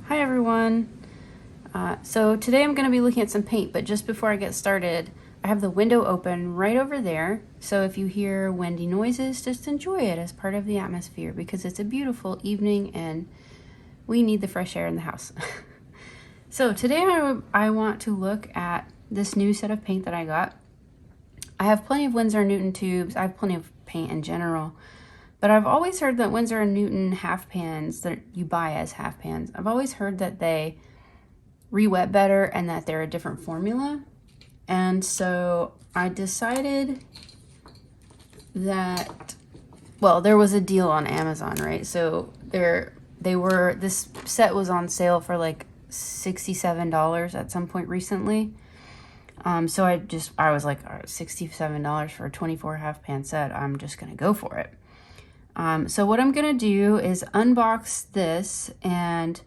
Hi everyone. So today I'm going to be looking at some paint, but just before I get started, I have the window open right over there. So if you hear windy noises, just enjoy it as part of the atmosphere because it's a beautiful evening and we need the fresh air in the house. So today I want to look at this new set of paint that I got. I have plenty of Winsor Newton tubes. I have plenty of paint in general. But I've always heard that Winsor Newton half pans that you buy as half pans, I've always heard that they re-wet better and that they're a different formula. And so I decided that, well, there was a deal on Amazon, right? So this set was on sale for like $67 at some point recently. So I was like, all right, $67 for a 24 half pan set. I'm just going to go for it. So what I'm gonna do is unbox this, and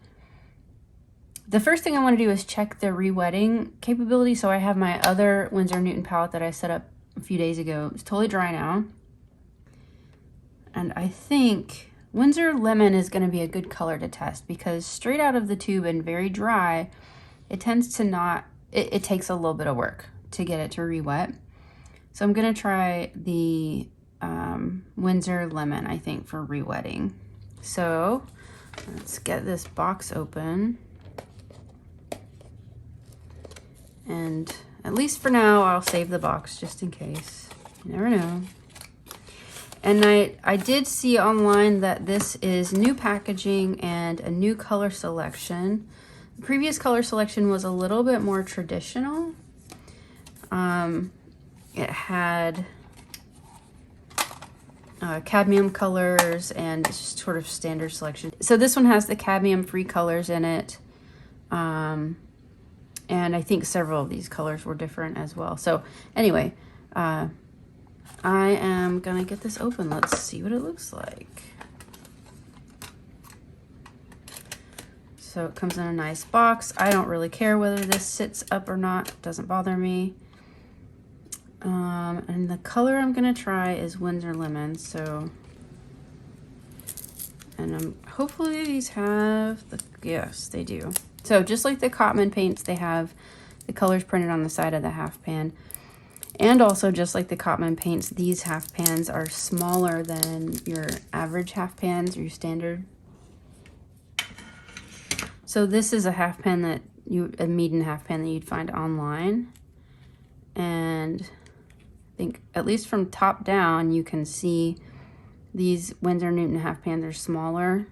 the first thing I want to do is check the re-wetting capability. So I have my other Winsor Newton palette that I set up a few days ago. It's totally dry now. And I think Winsor Lemon is going to be a good color to test because straight out of the tube and very dry, it tends to not, it takes a little bit of work to get it to re-wet. So I'm going to try the Winsor Lemon, I think, for re-wetting. So let's get this box open. And at least for now, I'll save the box just in case. You never know. And I did see online that this is new packaging and a new color selection. The previous color selection was a little bit more traditional. It had cadmium colors and just sort of standard selection. So this one has the cadmium free colors in it. And I think several of these colors were different as well. So anyway, I am gonna get this open. Let's see what it looks like. So it comes in a nice box. I don't really care whether this sits up or not. It doesn't bother me. And the color I'm gonna try is Winsor Lemon. So, and hopefully these have yes, they do. So just like the Cotman paints, they have the colors printed on the side of the half pan. And also just like the Cotman paints, these half pans are smaller than your average half pans or your standard. So this is a half pan that a Meeden half pan that you'd find online. And I think at least from top down, you can see these Winsor Newton half pans are smaller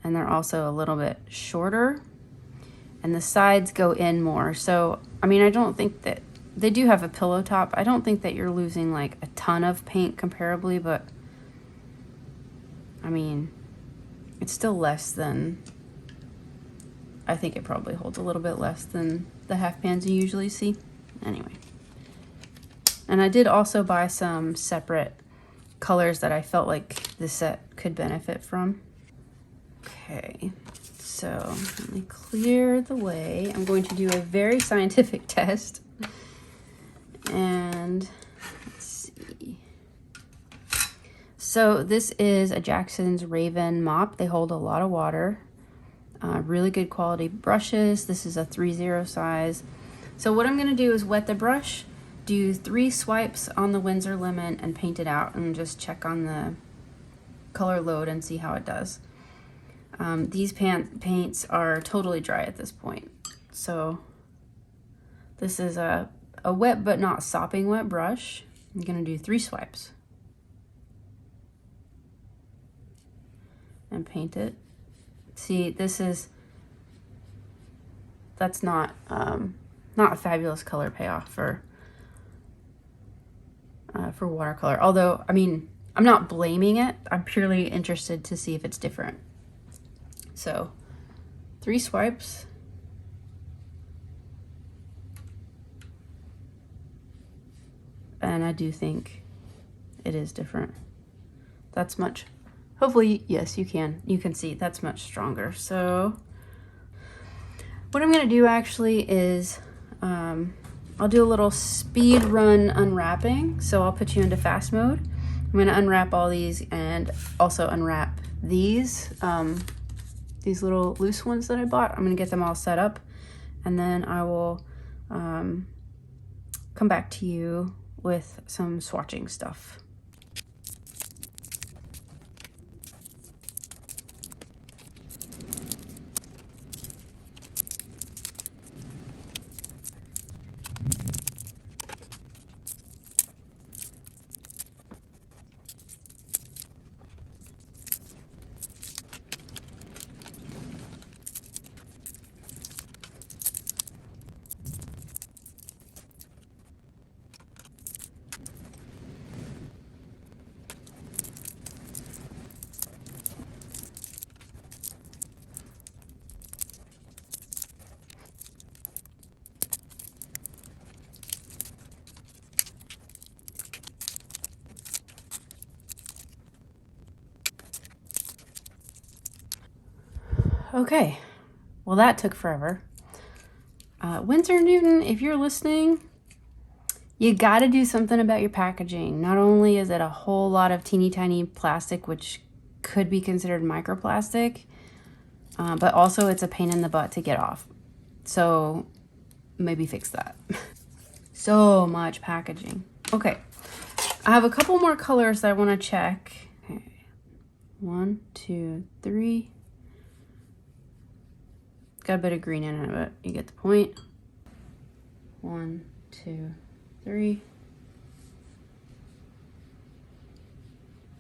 and they're also a little bit shorter and the sides go in more. So, I mean, I don't think that they do have a pillow top. I don't think that you're losing like a ton of paint comparably, but I mean, it's still less than, I think it probably holds a little bit less than the half pans you usually see. Anyway. And I did also buy some separate colors that I felt like this set could benefit from. Okay, so let me clear the way. I'm going to do a very scientific test. And let's see. So this is a Jackson's Raven mop. They hold a lot of water. Really good quality brushes. This is a 3/0 size. So what I'm going to do is wet the brush, do 3 swipes on the Winsor Lemon and paint it out and just check on the color load and see how it does. These paints are totally dry at this point. So this is a wet but not sopping wet brush. I'm going to do 3 swipes and paint it. See, that's not a fabulous color payoff for watercolor. Although, I mean, I'm not blaming it. I'm purely interested to see if it's different. So, 3 swipes. And I do think it is different. That's much, hopefully, yes, you can see that's much stronger. So what I'm gonna do actually is I'll do a little speed run unwrapping. So I'll put you into fast mode. I'm gonna unwrap all these and also unwrap these these little loose ones that I bought. I'm gonna get them all set up, and then I will come back to you with some swatching stuff. Okay, well that took forever. Winsor Newton, if you're listening, you gotta do something about your packaging. Not only is it a whole lot of teeny tiny plastic, which could be considered microplastic, but also it's a pain in the butt to get off. So maybe fix that. So much packaging. Okay, I have a couple more colors that I wanna check. Okay. 1, 2, 3. Got a bit of green in it, but you get the point. 1, 2, 3.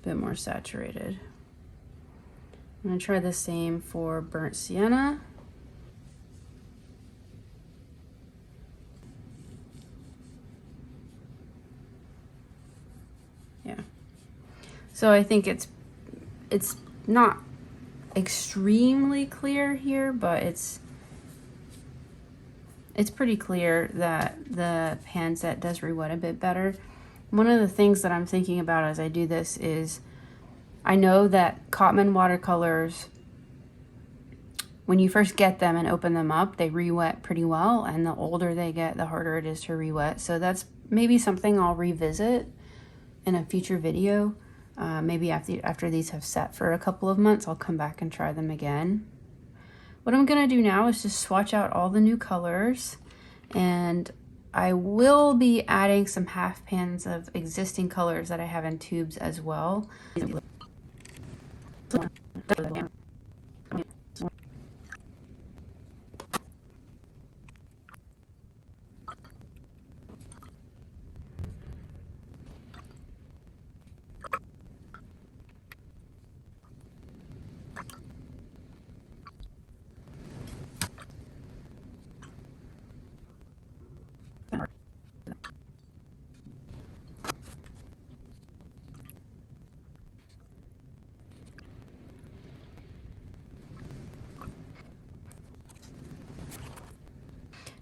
Bit more saturated. I'm gonna try the same for burnt sienna. Yeah. So I think it's not extremely clear here, but it's pretty clear that the pan set does re-wet a bit better. One of the things that I'm thinking about as I do this is I know that Cotman watercolors, when you first get them and open them up, they re-wet pretty well, and the older they get, the harder it is to re-wet. So that's maybe something I'll revisit in a future video. Maybe after these have set for a couple of months, I'll come back and try them again. What I'm gonna do now is just swatch out all the new colors, and I will be adding some half pans of existing colors that I have in tubes as well.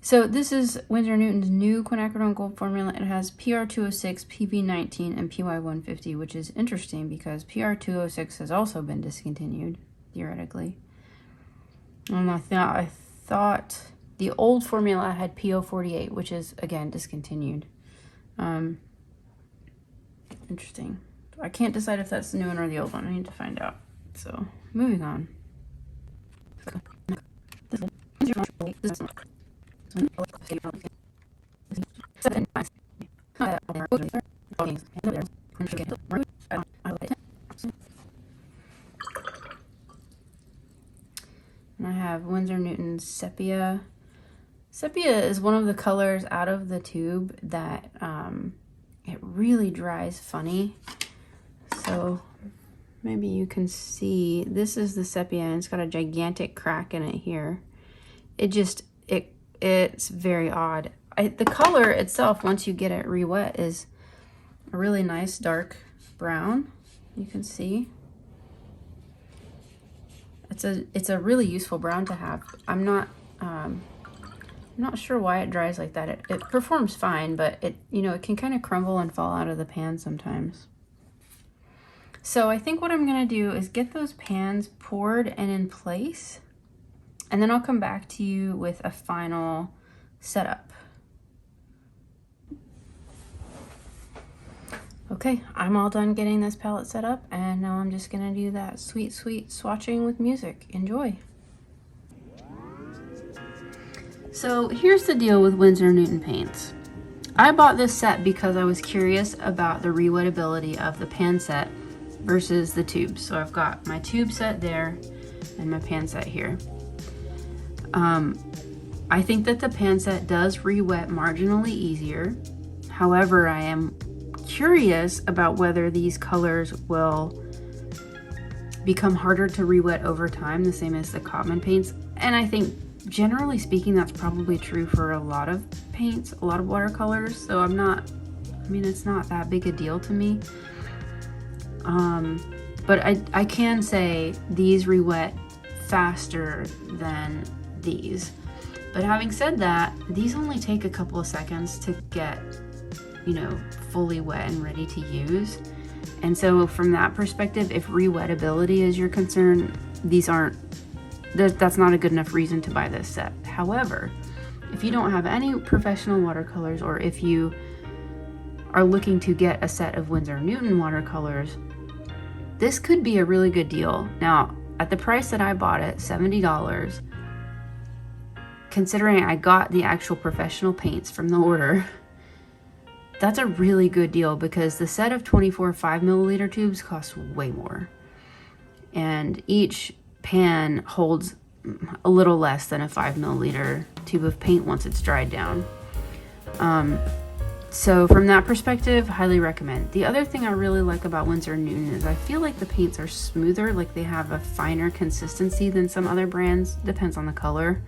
So this is Winsor Newton's new quinacridone gold formula. It has PR206, PP19, and PY150, which is interesting because PR206 has also been discontinued, theoretically. And I thought the old formula had PO48, which is, again, discontinued. Interesting. I can't decide if that's the new one or the old one. I need to find out. So, moving on. And I have Winsor Newton's Sepia. Sepia is one of the colors out of the tube that it really dries funny. So maybe you can see, this is the Sepia, and it's got a gigantic crack in it here. It's very odd. The color itself, once you get it re-wet, is a really nice dark brown. You can see. It's a really useful brown to have. I'm not sure why it dries like that. It performs fine, but it can kind of crumble and fall out of the pan sometimes. So I think what I'm gonna do is get those pans poured and in place, and then I'll come back to you with a final setup. Okay, I'm all done getting this palette set up, and now I'm just gonna do that sweet, sweet swatching with music. Enjoy. So here's the deal with Winsor Newton paints. I bought this set because I was curious about the rewettability of the pan set versus the tubes. So I've got my tube set there and my pan set here. I think that the pan set does re-wet marginally easier. However, I am curious about whether these colors will become harder to re-wet over time, the same as the common paints. And I think generally speaking, that's probably true for a lot of paints, a lot of watercolors. So it's not that big a deal to me. But I can say these re-wet faster than these. But having said that, these only take a couple of seconds to get, fully wet and ready to use. And so from that perspective, if re-wettability is your concern, that's not a good enough reason to buy this set. However, if you don't have any professional watercolors, or if you are looking to get a set of Winsor Newton watercolors, this could be a really good deal. Now, at the price that I bought it, $70, considering I got the actual professional paints from the order, that's a really good deal, because the set of 24 5ml tubes costs way more. And each pan holds a little less than a 5ml tube of paint once it's dried down. So from that perspective, highly recommend. The other thing I really like about Winsor Newton is I feel like the paints are smoother, like they have a finer consistency than some other brands. Depends on the color.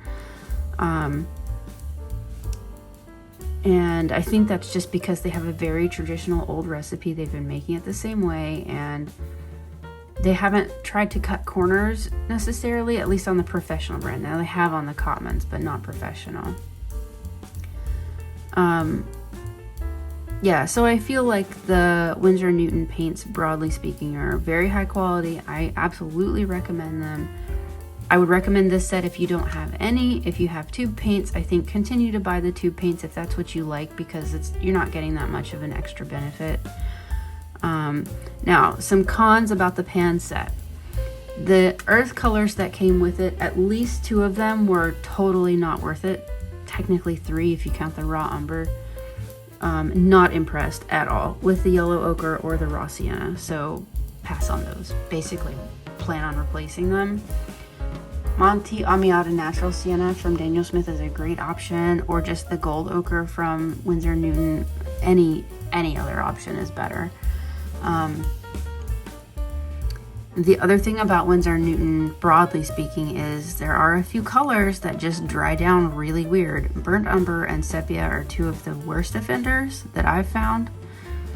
And I think that's just because they have a very traditional old recipe. They've been making it the same way, and they haven't tried to cut corners necessarily, at least on the professional brand. Now they have on the commons, but not professional. Yeah, so I feel like the Winsor Newton paints, broadly speaking, are very high quality. I absolutely recommend them. I would recommend this set if you don't have any. If you have tube paints, I think continue to buy the tube paints if that's what you like, because you're not getting that much of an extra benefit. Now, some cons about the pan set. The earth colors that came with it, at least 2 of them were totally not worth it. Technically 3 if you count the raw umber. Not impressed at all with the yellow ochre or the raw sienna, so pass on those. Basically plan on replacing them. Monte Amiata Natural Sienna from Daniel Smith is a great option, or just the gold ochre from Winsor Newton. Any other option is better. The other thing about Winsor Newton, broadly speaking, is there are a few colors that just dry down really weird. Burnt umber and sepia are 2 of the worst offenders that I've found.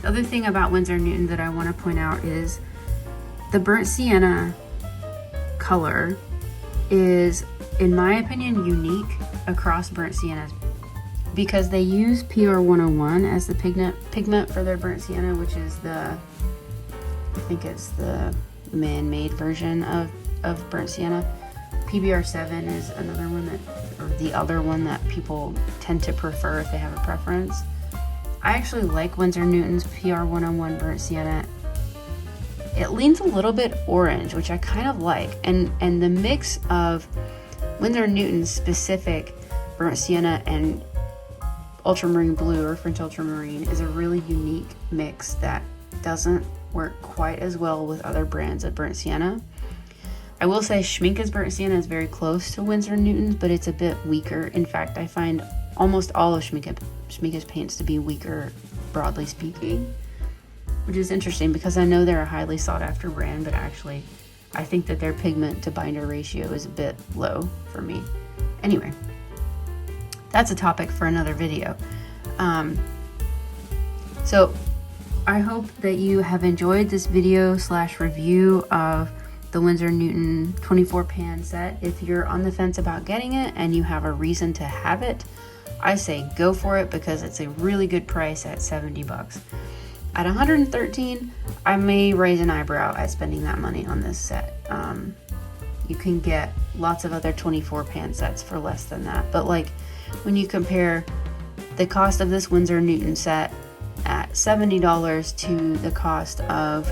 The other thing about Winsor Newton that I want to point out is the burnt sienna color is, in my opinion, unique across burnt siennas, because they use PR101 as the pigment for their burnt sienna, which is I think it's the man-made version of burnt sienna. PBR7 is another one the other one that people tend to prefer if they have a preference. I actually like Winsor Newton's PR101 burnt sienna. It leans a little bit orange, which I kind of like, and the mix of Winsor Newton's specific burnt sienna and ultramarine blue, or French ultramarine, is a really unique mix that doesn't work quite as well with other brands of burnt sienna. I will say Schminke's burnt sienna is very close to Winsor Newton's, but it's a bit weaker. In fact, I find almost all of Schminke's paints to be weaker, broadly speaking, which is interesting because I know they're a highly sought after brand, but actually I think that their pigment to binder ratio is a bit low for me. Anyway, that's a topic for another video. So I hope that you have enjoyed this video / review of the Winsor Newton 24 pan set. If you're on the fence about getting it and you have a reason to have it, I say go for it, because it's a really good price at $70. At $113, I may raise an eyebrow at spending that money on this set. You can get lots of other 24 pan sets for less than that, but like when you compare the cost of this Winsor Newton set at $70 to the cost of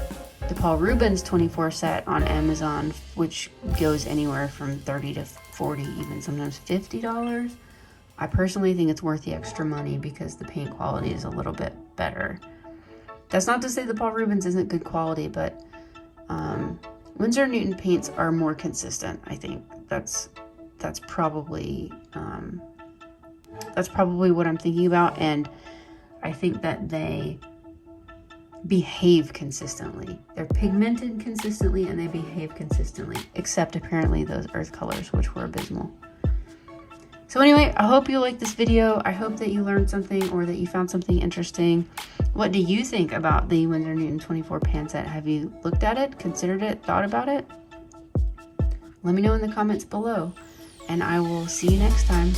the Paul Rubens 24 set on Amazon, which goes anywhere from $30 to $40, even sometimes $50, I personally think it's worth the extra money because the paint quality is a little bit better. That's not to say the Paul Rubens isn't good quality, but Winsor Newton paints are more consistent. I think that's probably what I'm thinking about, and I think that they behave consistently. They're pigmented consistently and they behave consistently, except apparently those earth colors, which were abysmal. So anyway, I hope you liked this video. I hope that you learned something or that you found something interesting. What do you think about the Winsor Newton 24 pan set? Have you looked at it, considered it, thought about it? Let me know in the comments below, and I will see you next time.